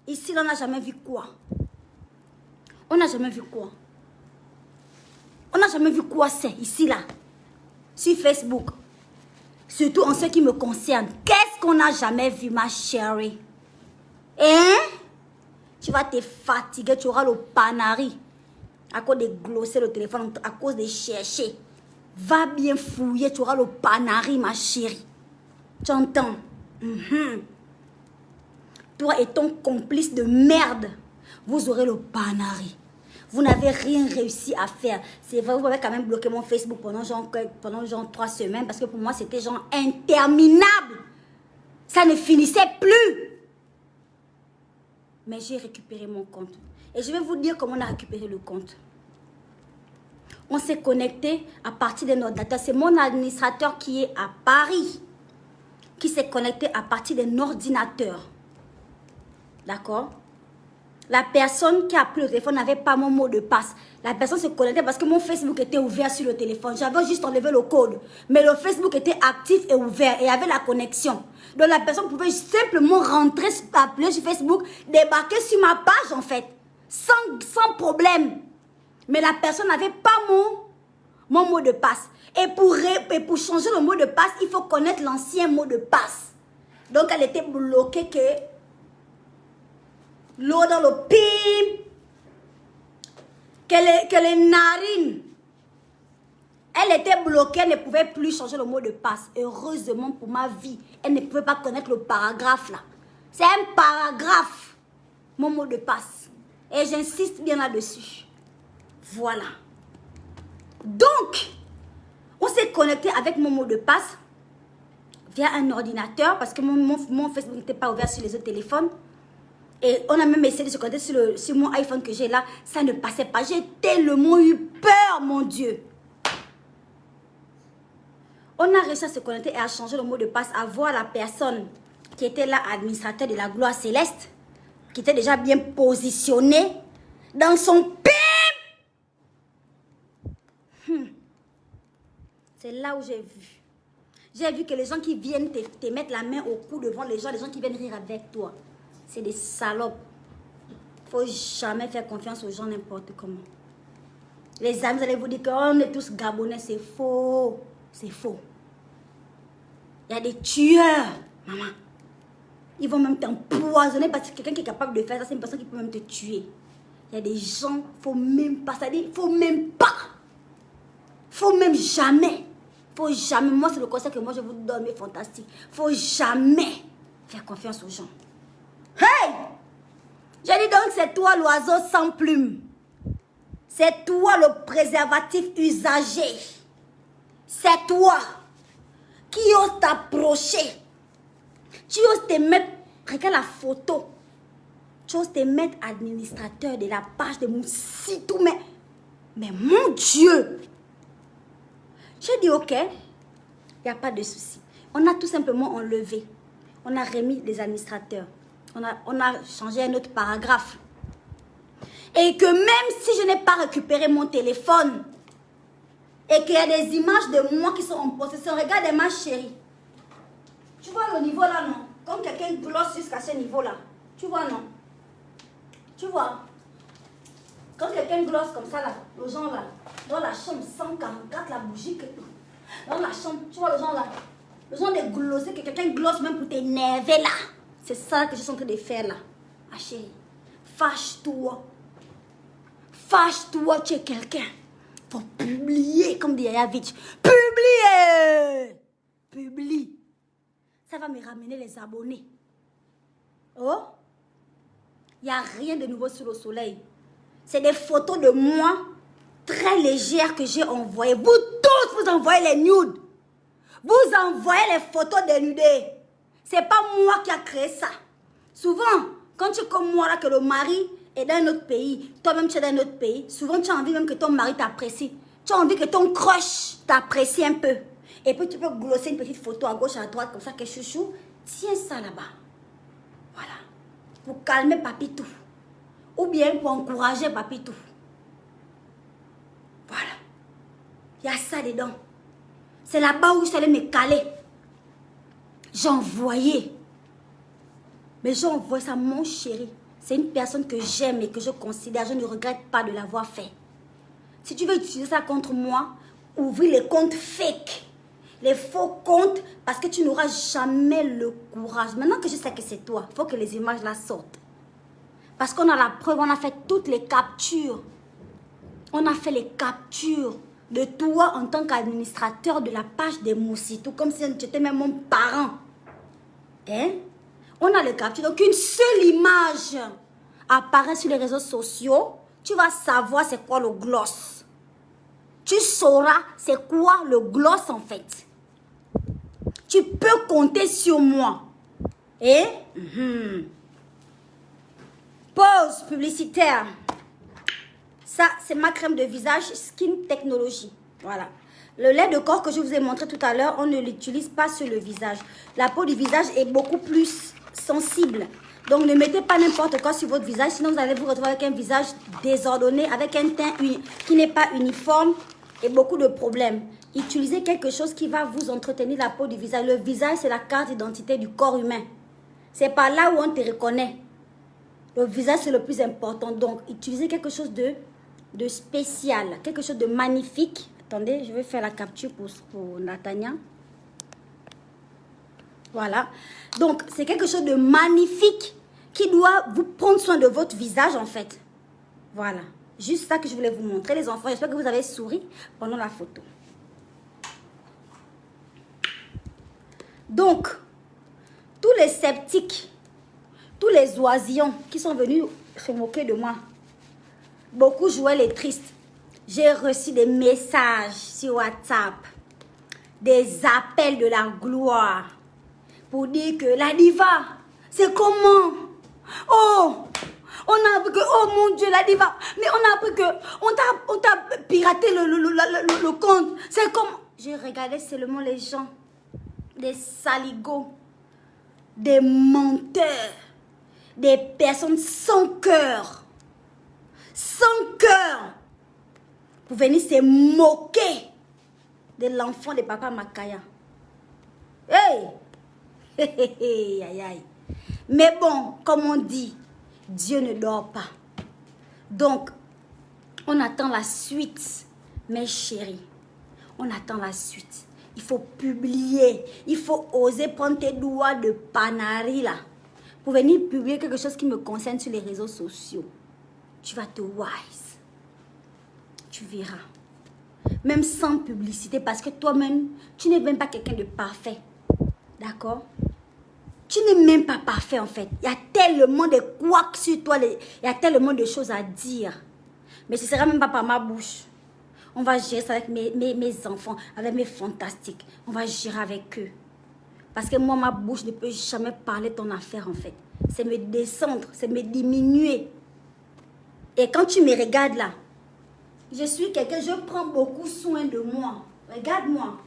Ici, on n'a jamais vu quoi. On n'a jamais vu quoi. On n'a jamais vu quoi c'est ici là. Sur Facebook. Surtout en ce qui me concerne. Qu'est-ce qu'on n'a jamais vu, ma chérie? Hein? Tu vas te fatiguer. Tu auras le panari. À cause de glosser le téléphone. À cause de chercher. Va bien fouiller. Tu auras le panari, ma chérie. Tu entends? Toi et ton complice de merde, vous aurez le panari. Vous n'avez rien réussi à faire. C'est vrai, vous avez quand même bloqué mon Facebook pendant genre 3 semaines parce que pour moi, c'était genre interminable. Ça ne finissait plus. Mais j'ai récupéré mon compte. Et je vais vous dire comment on a récupéré le compte. On s'est connecté à partir d'un ordinateur. C'est mon administrateur qui est à Paris. Qui s'est connecté à partir d'un ordinateur. D'accord? La personne qui a pris le téléphone n'avait pas mon mot de passe. La personne se connectait parce que mon Facebook était ouvert sur le téléphone. J'avais juste enlevé le code. Mais le Facebook était actif et ouvert et avait la connexion. Donc la personne pouvait simplement rentrer, appeler sur Facebook, débarquer sur ma page en fait. Sans problème. Mais la personne n'avait pas mon mot de passe. Et pour changer le mot de passe, il faut connaître l'ancien mot de passe. Donc elle était bloquée que l'eau dans le pim, que les narines. Elle était bloquée, elle ne pouvait plus changer le mot de passe. Heureusement pour ma vie, elle ne pouvait pas connaître le paragraphe là. C'est un paragraphe, mon mot de passe. Et j'insiste bien là-dessus. Voilà. Donc, on s'est connecté avec mon mot de passe via un ordinateur parce que mon Facebook n'était pas ouvert sur les autres téléphones. Et on a même essayé de se connecter sur mon iPhone que j'ai là. Ça ne passait pas. J'ai tellement eu peur, mon Dieu. On a réussi à se connecter et à changer le mot de passe, à voir la personne qui était là, administrateur de la gloire céleste, qui était déjà bien positionnée dans son pim. C'est là où j'ai vu. J'ai vu que les gens qui viennent te mettre la main au cou devant les gens qui viennent rire avec toi, c'est des salopes. Il ne faut jamais faire confiance aux gens n'importe comment. Les amis, vous allez vous dire qu'on est tous gabonais, c'est faux. C'est faux. Il y a des tueurs, maman. Ils vont même t'empoisonner parce que quelqu'un qui est capable de faire ça, c'est une personne qui peut même te tuer. Il y a des gens, faut même pas, ça dit, faut même pas. Faut même jamais. Faut jamais, moi c'est le conseil que moi je vous donne, mais fantastique. Faut jamais faire confiance aux gens. Hey! Je dis donc, c'est toi l'oiseau sans plume. C'est toi le préservatif usagé. C'est toi qui ose t'approcher. Tu oses te mettre, regarde la photo. Tu oses te mettre administrateur de la page de mon site. Mais mon Dieu! J'ai dit ok, il n'y a pas de souci. On a tout simplement enlevé. On a remis les administrateurs. On a changé un autre paragraphe. Et que même si je n'ai pas récupéré mon téléphone, et qu'il y a des images de moi qui sont en possession, regarde ma chérie. Tu vois le niveau là, non? Comme quelqu'un glosse jusqu'à ce niveau-là. Tu vois, non? Tu vois? Quand quelqu'un glosse comme ça, là, le genre là, dans la chambre 144, la bougie, dans la chambre, tu vois le genre là, le genre de glosser, que quelqu'un glosse même pour t'énerver là. C'est ça que je suis en train de faire là. Ma chérie, fâche-toi. Fâche-toi, tu es quelqu'un. Faut publier, comme dit Yaya Vitch. Publier! Publie. Ça va me ramener les abonnés. Oh? Il n'y a rien de nouveau sous le soleil. C'est des photos de moi très légères que j'ai envoyées. Vous tous, vous envoyez les nudes. Vous envoyez les photos dénudées. C'est pas moi qui a créé ça. Souvent, quand tu es comme moi, là, que le mari est dans un autre pays, toi-même tu es dans un autre pays, souvent tu as envie même que ton mari t'apprécie. Tu as envie que ton crush t'apprécie un peu. Et puis tu peux glosser une petite photo à gauche, à droite, comme ça, que chouchou. Tiens ça là-bas. Voilà. Pour calmer Papitou. Ou bien pour encourager Papitou. Voilà. Il y a ça dedans. C'est là-bas où je suis allée me caler. J'ai envoyé. Mais j'ai envoyé ça, mon chéri. C'est une personne que j'aime et que je considère. Je ne regrette pas de l'avoir fait. Si tu veux utiliser ça contre moi, ouvre les comptes fake. Les faux comptes, parce que tu n'auras jamais le courage. Maintenant que je sais que c'est toi, il faut que les images là sortent. Parce qu'on a la preuve, on a fait toutes les captures. On a fait les captures de toi en tant qu'administrateur de la page des Moussitou, comme si tu étais même mon parent. Hein? On a les captures. Donc une seule image apparaît sur les réseaux sociaux. Tu vas savoir c'est quoi le gloss. Tu sauras c'est quoi le gloss en fait. Tu peux compter sur moi. Et pause publicitaire. Ça, c'est ma crème de visage Skin Technology. Voilà. Le lait de corps que je vous ai montré tout à l'heure, on ne l'utilise pas sur le visage. La peau du visage est beaucoup plus sensible. Donc, ne mettez pas n'importe quoi sur votre visage. Sinon, vous allez vous retrouver avec un visage désordonné, avec un teint qui n'est pas uniforme et beaucoup de problèmes. Utilisez quelque chose qui va vous entretenir la peau du visage. Le visage, c'est la carte d'identité du corps humain. C'est par là où on te reconnaît. Le visage, c'est le plus important. Donc, utilisez quelque chose de spécial, quelque chose de magnifique. Attendez, je vais faire la capture pour Natania. Voilà. Donc, c'est quelque chose de magnifique qui doit vous prendre soin de votre visage, en fait. Voilà. Juste ça que je voulais vous montrer, les enfants. J'espère que vous avez souri pendant la photo. Donc, tous les sceptiques, tous les oisillons qui sont venus se moquer de moi, beaucoup jouaient les tristes. J'ai reçu des messages sur WhatsApp, des appels de la gloire pour dire que la diva, c'est comment? Oh, on a appris que, oh mon Dieu, la diva, mais on a appris que on t'a piraté le compte. C'est comme, j'ai regardé seulement les gens, des saligots, des menteurs, des personnes sans cœur. Sans cœur. Pour venir se moquer de l'enfant de papa Makaya. Hey! Aïe, aïe. Mais bon, comme on dit, Dieu ne dort pas. Donc, on attend la suite, mes chéris. On attend la suite. Il faut publier. Il faut oser prendre tes doigts de panari là. Pour venir publier quelque chose qui me concerne sur les réseaux sociaux. tu vas te wise. Tu verras. Même sans publicité, parce que toi-même, tu n'es même pas quelqu'un de parfait. D'accord? Tu n'es même pas parfait en fait. Il y a tellement de couacs sur toi, il y a tellement de choses à dire. Mais ce ne sera même pas par ma bouche. On va gérer ça avec mes enfants, avec mes fantastiques. On va gérer avec eux. Parce que moi, ma bouche ne peut jamais parler ton affaire en fait. C'est me descendre, c'est me diminuer. Et quand tu me regardes là, je suis quelqu'un, je prends beaucoup soin de moi. Regarde-moi.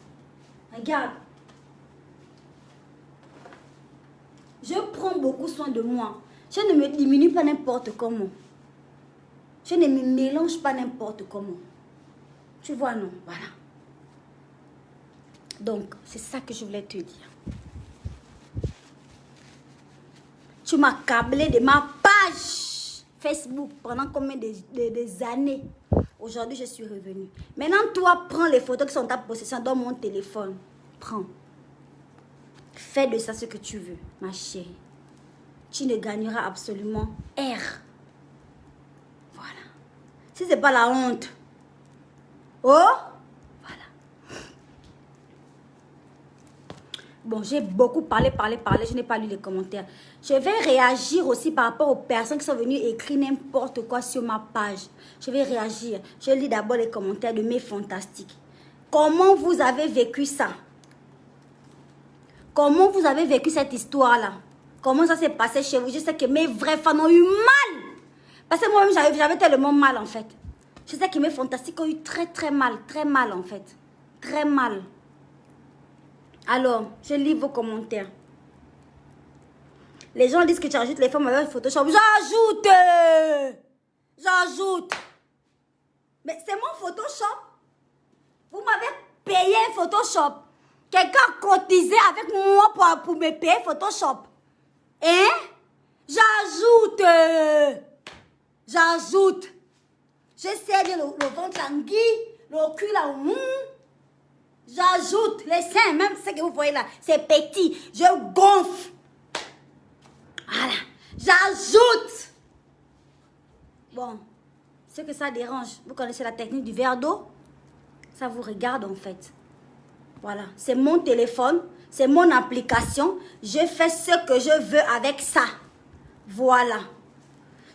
Regarde. Je prends beaucoup soin de moi. Je ne me diminue pas n'importe comment. Je ne me mélange pas n'importe comment. Tu vois, non? Voilà. Donc, c'est ça que je voulais te dire. Tu m'as câblé de ma page Facebook pendant combien des années? Aujourd'hui, je suis revenue. Maintenant, toi, prends les photos qui sont en ta possession dans mon téléphone. Prends. Fais de ça ce que tu veux, ma chérie. Tu ne gagneras absolument R. Voilà. Si ce n'est pas la honte. Oh, voilà. Bon, j'ai beaucoup parlé. Je n'ai pas lu les commentaires. Je vais réagir aussi par rapport aux personnes qui sont venues écrire n'importe quoi sur ma page. Je vais réagir. Je lis d'abord les commentaires de mes fantastiques. Comment vous avez vécu ça? Comment vous avez vécu cette histoire-là? Comment ça s'est passé chez vous? Je sais que mes vrais fans ont eu mal. Parce que moi-même, j'avais tellement mal, en fait. Je sais que mes fantastiques ont eu très mal en fait. Très mal. Alors, je lis vos commentaires. Les gens disent que tu ajoutes les femmes avec Photoshop. J'ajoute. Mais c'est mon Photoshop. Vous m'avez payé un Photoshop. Quelqu'un a cotisé avec moi pour me payer Photoshop. Hein? J'ajoute. Je sais le ventre anguille, le cul là. J'ajoute les seins, même ce que vous voyez là, c'est petit. Je gonfle. Voilà. J'ajoute. Bon, ce que ça dérange, vous connaissez la technique du verre d'eau? Ça vous regarde en fait. Voilà, c'est mon téléphone, c'est mon application. Je fais ce que je veux avec ça. Voilà.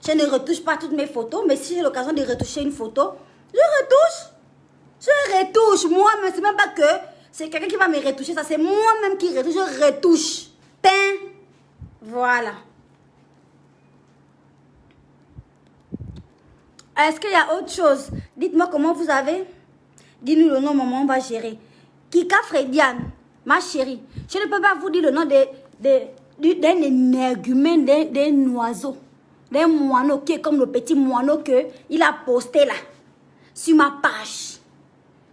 Je ne retouche pas toutes mes photos, mais si j'ai l'occasion de retoucher une photo, je retouche. Moi-même, c'est même pas que c'est quelqu'un qui va me retoucher, ça c'est moi-même qui retouche, je retouche. Peint. Voilà. Est-ce qu'il y a autre chose? Dites-moi comment vous avez. Dis-nous le nom, maman, on va gérer. Kika Frediane, ma chérie, je ne peux pas vous dire le nom d'un énergumène, d'un oiseau, d'un moineau qui est comme le petit moineau qu'il a posté là, sur ma page,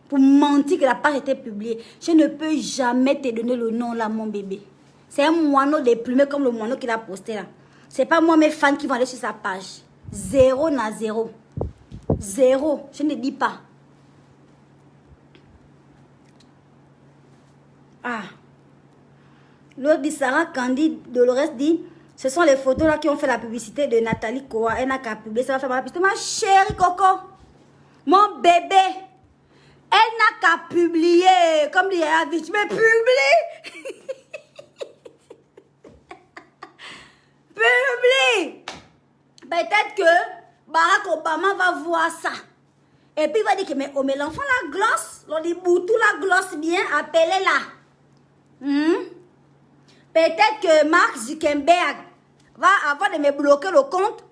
pour mentir que la page était publiée. Je ne peux jamais te donner le nom là, mon bébé. C'est un moineau déplumé comme le moineau qu'il a posté là. C'est pas moi, mes fans qui vont aller sur sa page. 0 na 0. 0, je ne dis pas. Ah. L'autre dit, Sarah Candide Dolores dit, ce sont les photos là qui ont fait la publicité de Nathalie Koa. Elle n'a qu'à publier, ça va faire ma publicité. Ma chérie Coco, mon bébé, elle n'a qu'à publier. Comme dit Yaya, tu me publies. Publie. Peut-être que Barack Obama va voir ça. Et puis il va dire que mais l'enfant la glosse, on dit boutou la glosse bien, appelez-la. Peut-être que Mark Zuckerberg va avoir de me bloquer le compte.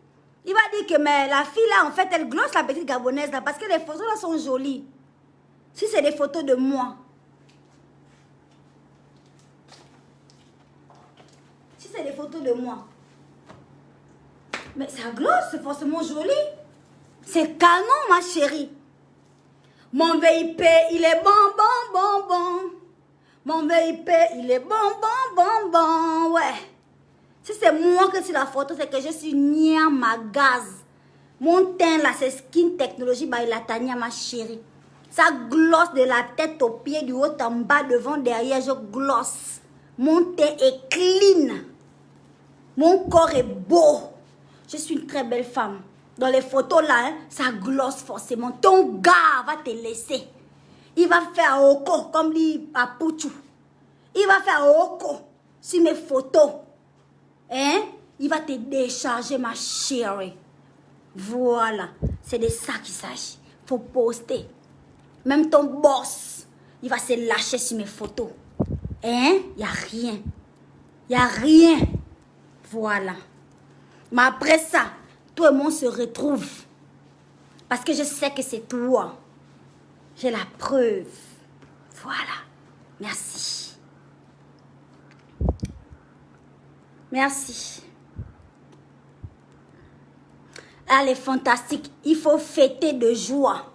Il va dire que mais la fille là, en fait, elle glosse la petite gabonaise là parce que les photos là sont jolies. Si c'est des photos de moi. Si c'est des photos de moi. Mais ça glosse, c'est forcément joli. C'est canon, ma chérie. Mon VIP, il est bon. Mon VIP, il est bon. Ouais. Si c'est moi que c'est la photo, c'est que je suis ma gaz. Mon teint là, c'est Skin Technology by Latania, ma chérie. Ça glosse de la tête aux pieds, du haut en bas, devant, derrière, je glosse. Mon teint est clean. Mon corps est beau. Je suis une très belle femme. dans les photos là, hein, ça glosse forcément. Ton gars va te laisser. Il va faire oko, comme dit Papouchou. Il va faire oko sur mes photos. Hein? Il va te décharger, ma chérie. Voilà. C'est de ça qu'il s'agit. Faut poster. Même ton boss, il va se lâcher sur mes photos. Hein? Il n'y a rien. Il n'y a rien. Voilà. Mais après ça, toi et moi, on se retrouve. Parce que je sais que c'est toi. J'ai la preuve. Voilà. Merci. Merci. Elle est fantastique. Il faut fêter de joie.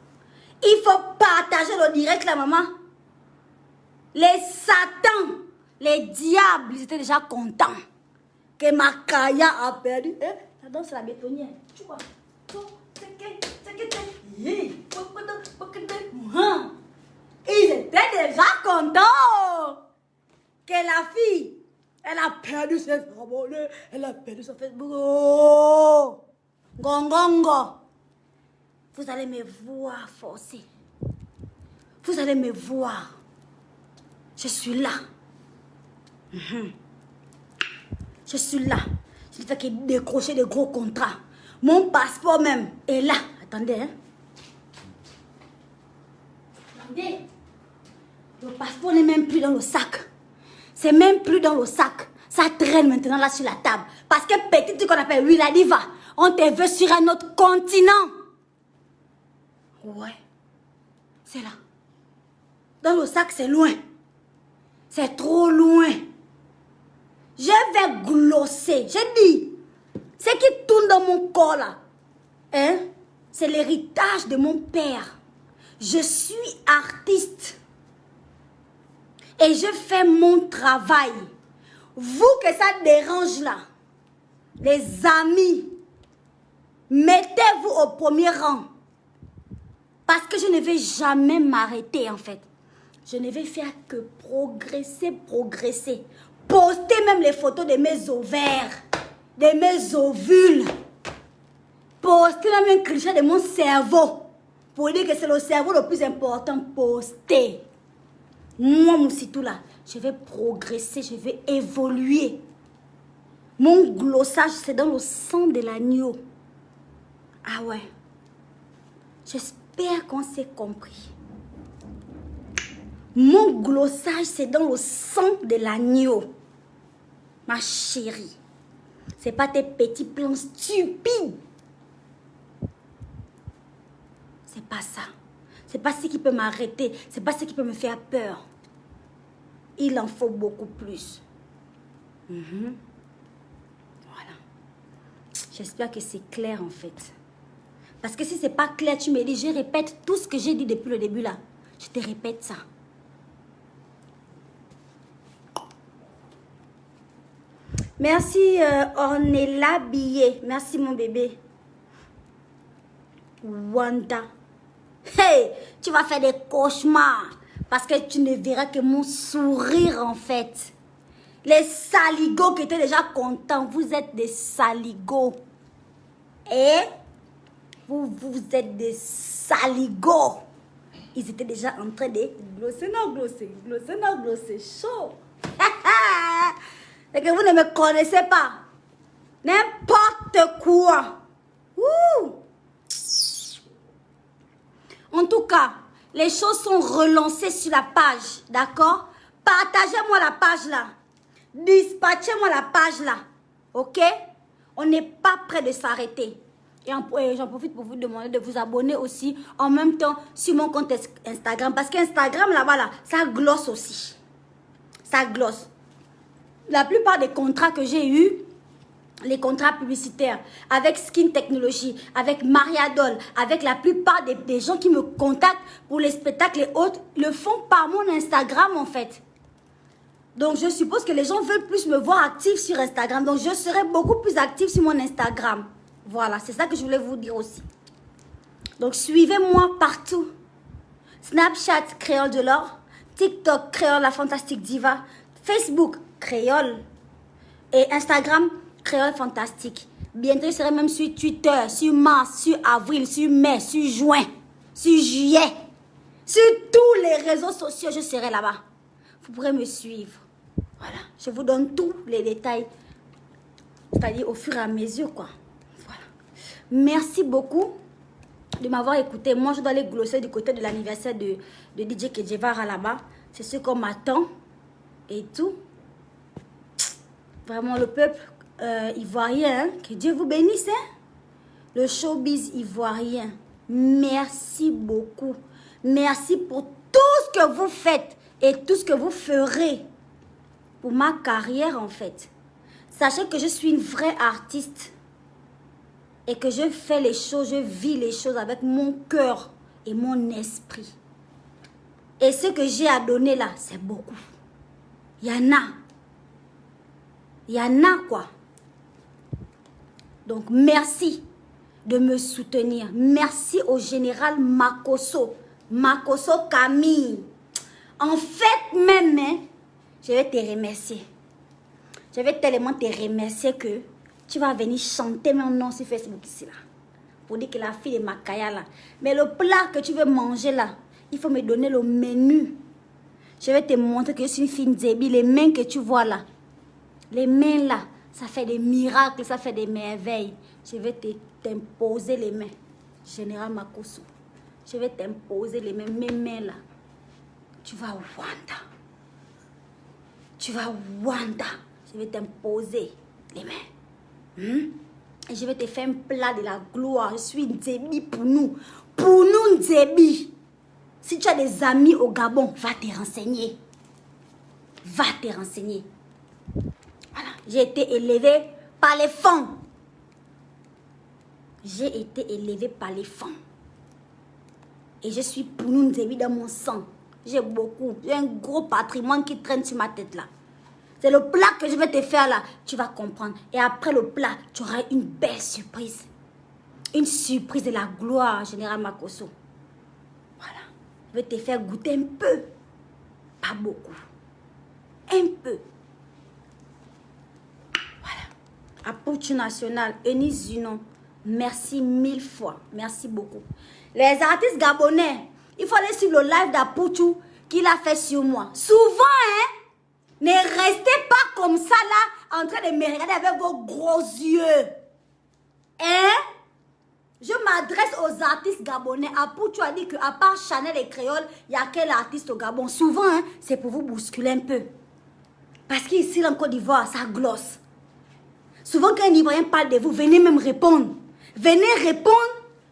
Il faut partager le direct, la maman. Les satans, les diables, ils étaient déjà contents que Makaya a perdu. Hein? La danse, c'est la bétonnière. Tu vois? Ils étaient déjà contents que la fille, elle a perdu ses abonnés, elle a perdu son Facebook. Oh! Gongongo. Vous allez me voir forcer. Vous allez me voir. Je suis là. Je suis là. Je ne fais que décrocher des gros contrats. Mon passeport même est là. Attendez, hein. Attendez. Le passeport n'est même plus dans le sac. C'est même plus dans le sac. Ça traîne maintenant là sur la table. Parce que petit truc qu'on appelle Willa Diva, on te veut sur un autre continent. Ouais. C'est là. Dans le sac, c'est loin. C'est trop loin. Je vais glosser. J'ai dit, ce qui tourne dans mon corps là, hein, c'est l'héritage de mon père. Je suis artiste. Et je fais mon travail. Vous que ça dérange là, les amis, mettez-vous au premier rang. Parce que je ne vais jamais m'arrêter en fait. Je ne vais faire que progresser, progresser. Poster même les photos de mes ovaires, de mes ovules. Poster même un cliché de mon cerveau. Pour dire que c'est le cerveau le plus important. Poster. Moi, Moussitou là, je vais progresser, je vais évoluer. Mon glossage, c'est dans le sang de l'agneau. Ah ouais. J'espère qu'on s'est compris. Mon glossage, c'est dans le sang de l'agneau. Ma chérie. C'est pas tes petits plans stupides. C'est pas ça. C'est pas ce qui peut m'arrêter. C'est pas ce qui peut me faire peur. Il en faut beaucoup plus. Voilà. J'espère que c'est clair en fait. Parce que si c'est pas clair, tu me dis, je répète tout ce que j'ai dit depuis le début là. Je te répète ça. Merci Ornella Billet. Merci mon bébé. Wanda. Hey, tu vas faire des cauchemars. Parce que tu ne verras que mon sourire en fait. Les saligots qui étaient déjà contents. Vous êtes des saligots. Et vous êtes des saligots. Ils étaient déjà en train de glosser, non glosser, glosser, non glosser. Chaud. Et que vous ne me connaissez pas. N'importe quoi. Ouh. En tout cas, les choses sont relancées sur la page. D'accord? Partagez-moi la page là. Dispatchez-moi la page là. Ok? On n'est pas prêt de s'arrêter. Et j'en profite pour vous demander de vous abonner aussi en même temps sur mon compte Instagram. Parce qu'Instagram là-bas, là, ça glosse aussi. Ça glosse. La plupart des contrats que j'ai eus, les contrats publicitaires, avec Skin Technology, avec Mariadol, avec la plupart des gens qui me contactent pour les spectacles et autres, le font par mon Instagram en fait. Donc je suppose que les gens veulent plus me voir active sur Instagram. Donc je serai beaucoup plus active sur mon Instagram. Voilà, c'est ça que je voulais vous dire aussi. Donc suivez-moi partout. Snapchat, Créole de l'or. TikTok, Créole la Fantastique Diva. Facebook, Créole. Et Instagram, Créole Fantastique. Bientôt, je serai même sur Twitter, sur mars, sur avril, sur mai, sur juin, sur juillet. Sur tous les réseaux sociaux, je serai là-bas. Vous pourrez me suivre. Voilà. Je vous donne tous les détails. C'est-à-dire au fur et à mesure, quoi. Voilà. Merci beaucoup de m'avoir écouté. Moi, je dois aller glosser du côté de l'anniversaire de DJ Kedjevara là-bas. C'est ce qu'on m'attend. Et tout. Vraiment, le peuple ivoirien, hein, que Dieu vous bénisse. Hein? Le showbiz ivoirien, merci beaucoup. Merci pour tout ce que vous faites et tout ce que vous ferez pour ma carrière, en fait. Sachez que je suis une vraie artiste et que je fais les choses, je vis les choses avec mon cœur et mon esprit. Et ce que j'ai à donner là, c'est beaucoup. Il y en a. Il y en a, quoi. Donc, merci de me soutenir. Merci au général Makosso. Makosso Camille. En fait, même, hein, je vais te remercier. Je vais tellement te remercier que tu vas venir chanter mon nom sur Facebook ici, là. Pour dire que la fille de Makaya, là. Mais le plat que tu veux manger, là, il faut me donner le menu. Je vais te montrer que je suis une fille Nzebi. Les mains que tu vois, là. Les mains, là, ça fait des miracles, ça fait des merveilles. Je vais t'imposer les mains. Général Makosso. Je vais t'imposer les mains, mes mains là. Tu vas au Rwanda. Tu vas au Rwanda. Je vais t'imposer les mains. Et je vais te faire un plat de la gloire. Je suis Nzebi pour nous. Pour nous, Nzebi. Si tu as des amis au Gabon, va te renseigner. Va te renseigner. Voilà. J'ai été élevée par les femmes. J'ai été élevée par les femmes. Et je suis pour nous Nzebi dans mon sang. J'ai beaucoup. J'ai un gros patrimoine qui traîne sur ma tête là. C'est le plat que je vais te faire là. Tu vas comprendre. Et après le plat, tu auras une belle surprise. Une surprise de la gloire, Général Makosso. Voilà. Je vais te faire goûter un peu. Pas beaucoup. Un peu. Voilà. Apoutu National, Eunice Zunon. Merci 1000 fois. Merci beaucoup. Les artistes gabonais, il faut aller suivre le live d'Apoutu qu'il a fait sur moi. Souvent, hein, ne restez pas comme ça là, en train de me regarder avec vos gros yeux. Hein? Je m'adresse aux artistes gabonais. Apoutu a dit qu'à part Chanel et Créole, il y a quel artiste au Gabon? Souvent, hein, c'est pour vous bousculer un peu. Parce qu'ici, en Côte d'Ivoire, ça glosse. Souvent, quand un Ivoirien parle de vous, venez même répondre. Venez répondre,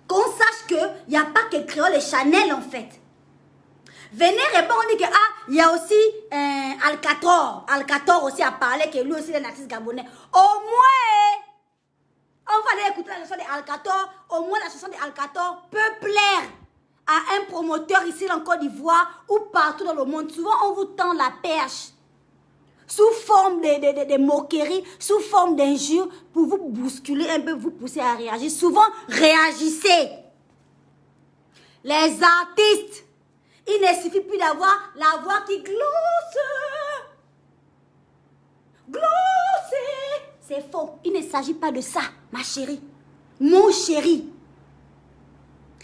qu'on sache qu'il n'y a pas que Créole et Chanel en fait. Venez répondre, on dit que il y a aussi Alcator. Alcator aussi a parlé que lui aussi est un artiste gabonais. Au moins, on va aller écouter la chanson de Alcator. Au moins la chanson de Alcator peut plaire à un promoteur ici en Côte d'Ivoire ou partout dans le monde. Souvent, on vous tend la perche. Sous forme de moqueries, sous forme d'injures, pour vous bousculer un peu, vous pousser à réagir. Souvent, réagissez. Les artistes, il ne suffit plus d'avoir la voix qui glosse. Glosse. C'est faux. Il ne s'agit pas de ça, ma chérie. Mon chéri.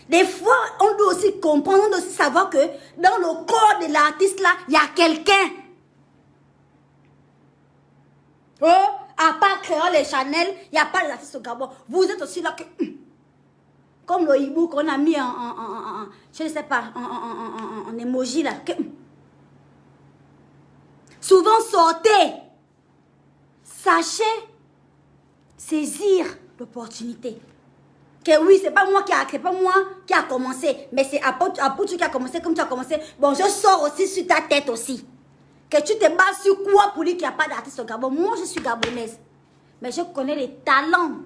Des fois, on doit aussi comprendre, on doit aussi savoir que dans le corps de l'artiste, là, il y a quelqu'un. Oh, à part Créole et Chanel, il n'y a pas d'artistes au Gabon. Vous êtes aussi là que... Comme le hibou qu'on a mis je ne sais pas, en emoji là. Que, souvent sortez. Sachez saisir l'opportunité. Que oui, c'est pas moi qui a commencé. Mais c'est Apoutu qui a commencé comme tu as commencé. Bon, je sors aussi sur ta tête aussi. Que tu te bases sur quoi pour dire qu'il n'y a pas d'artiste au Gabon? Moi, je suis gabonaise. Mais je connais les talents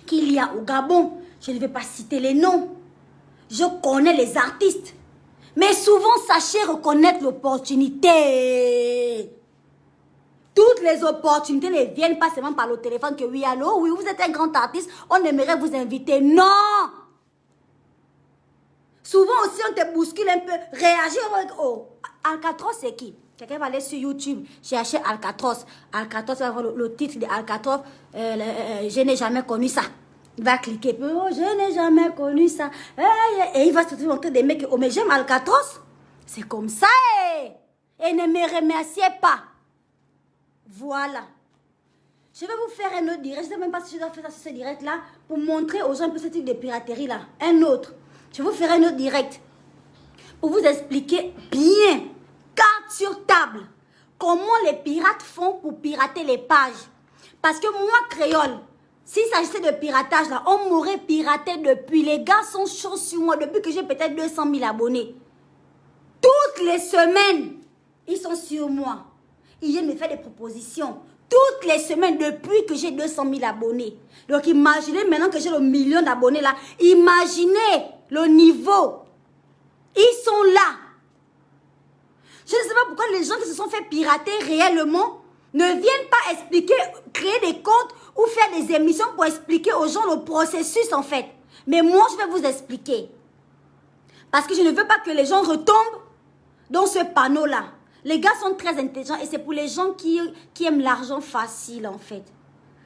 qu'il y a au Gabon. Je ne vais pas citer les noms. Je connais les artistes. Mais souvent, sachez reconnaître l'opportunité. Toutes les opportunités ne viennent pas seulement par le téléphone que oui, allô, oui, vous êtes un grand artiste, on aimerait vous inviter. Non! Souvent aussi, on te bouscule un peu. Réagir avec, oh, Alcatraz, c'est qui? Quelqu'un va aller sur YouTube, chercher Alcatraz. Alcatraz va voir le titre de Alcatraz. Je n'ai jamais connu ça. Il va cliquer. Oh, je n'ai jamais connu ça. Et il va se montrer des mecs. Oh, mais j'aime Alcatraz. C'est comme ça. Et ne me remerciez pas. Voilà. Je vais vous faire un autre direct. Je ne sais même pas si je dois faire ça sur ce direct-là pour montrer aux gens un peu ce type de piraterie-là. Un autre. Je vais vous faire un autre direct pour vous expliquer bien, carte sur table, comment les pirates font pour pirater les pages. Parce que moi, créole, s'il s'agissait de piratage, là, on m'aurait piraté depuis. Les gars sont chauds sur moi depuis que j'ai peut-être 200 000 abonnés. Toutes les semaines, ils sont sur moi. Ils viennent me faire des propositions. Toutes les semaines, depuis que j'ai 200 000 abonnés. Donc, imaginez maintenant que j'ai le million d'abonnés là. Imaginez le niveau. Ils sont là. Je ne sais pas pourquoi les gens qui se sont fait pirater réellement ne viennent pas expliquer, créer des comptes ou faire des émissions pour expliquer aux gens le processus en fait. Mais moi, je vais vous expliquer. Parce que je ne veux pas que les gens retombent dans ce panneau-là. Les gars sont très intelligents et c'est pour les gens qui aiment l'argent facile en fait.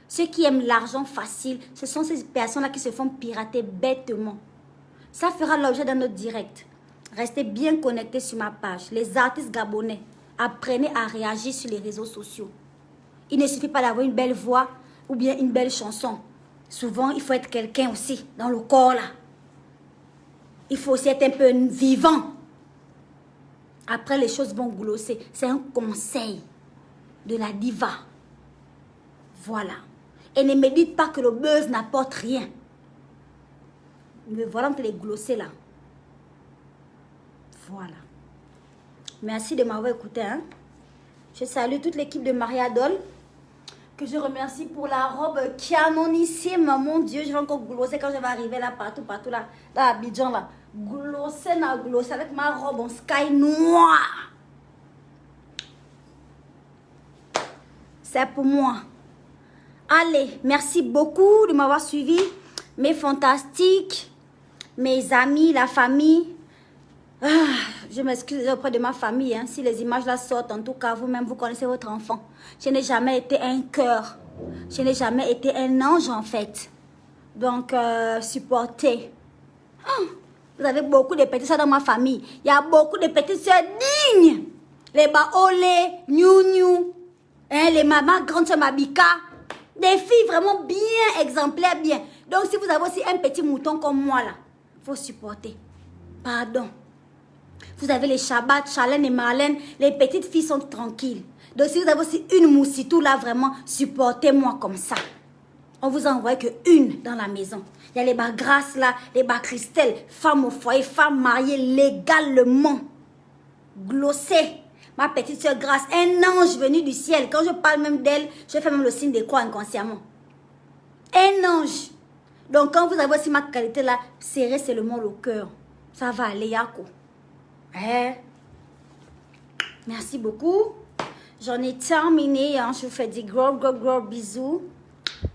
Ceux qui aiment l'argent facile, ce sont ces personnes-là qui se font pirater bêtement. Ça fera l'objet d'un autre direct. Restez bien connectés sur ma page. Les artistes gabonais, apprenez à réagir sur les réseaux sociaux. Il ne suffit pas d'avoir une belle voix ou bien une belle chanson. Souvent, il faut être quelqu'un aussi dans le corps là. Il faut aussi être un peu vivant. Après, les choses vont glosser. C'est un conseil de la diva. Voilà. Et ne me dites pas que le buzz n'apporte rien. Me voilà entre les glossés là. Voilà. Merci de m'avoir écouté. Hein? Je salue toute l'équipe de Maria Doll. Que je remercie pour la robe canonissime. Mon Dieu, je vais encore glosser quand je vais arriver là, partout là. Dans Abidjan là. Glosser avec ma robe en sky noir. C'est pour moi. Allez, merci beaucoup de m'avoir suivi. Mes fantastiques, mes amis, la famille. Je m'excuse auprès de ma famille. Hein, si les images là sortent, en tout cas, vous-même, vous connaissez votre enfant. Je n'ai jamais été un cœur. Je n'ai jamais été un ange en fait. Donc, supportez. Vous avez beaucoup de petites soeurs dans ma famille. Il y a beaucoup de petites soeurs dignes. Les Baolé, Niou, hein, les mamans, grande soeur Mabika. Des filles vraiment bien exemplaires, bien. Donc, si vous avez aussi un petit mouton comme moi, là, il faut supporter. Pardon. Vous avez les Shabbat, Chalène et Marlène. Les petites filles sont tranquilles. Donc, si vous avez aussi une moussitou, là, vraiment, supportez-moi comme ça. On vous a envoyé qu'une dans la maison. Il y a les bas grâces là, les bas Christelle, femmes au foyer, femmes mariées légalement. Glossée. Ma petite soeur Grâce, un ange venu du ciel. Quand je parle même d'elle, je fais même le signe des croix inconsciemment. Un ange. Donc quand vous avez aussi ma qualité là, serrez seulement le cœur. Ça va aller, Yako. Merci beaucoup. J'en ai terminé. Hein. Je vous fais des gros bisous.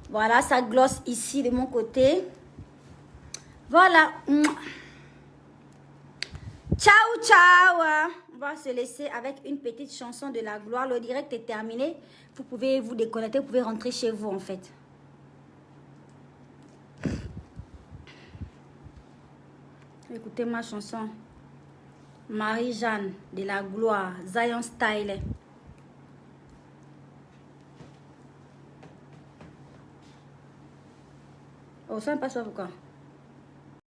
Voilà, ça glosse ici de mon côté. Voilà. Ciao, ciao. On va se laisser avec une petite chanson de la gloire. Le direct est terminé. Vous pouvez vous déconnecter, vous pouvez rentrer chez vous en fait. Écoutez ma chanson. Marie-Jeanne de la gloire. Zion Style. Oh, ça ne passe pas pourquoi.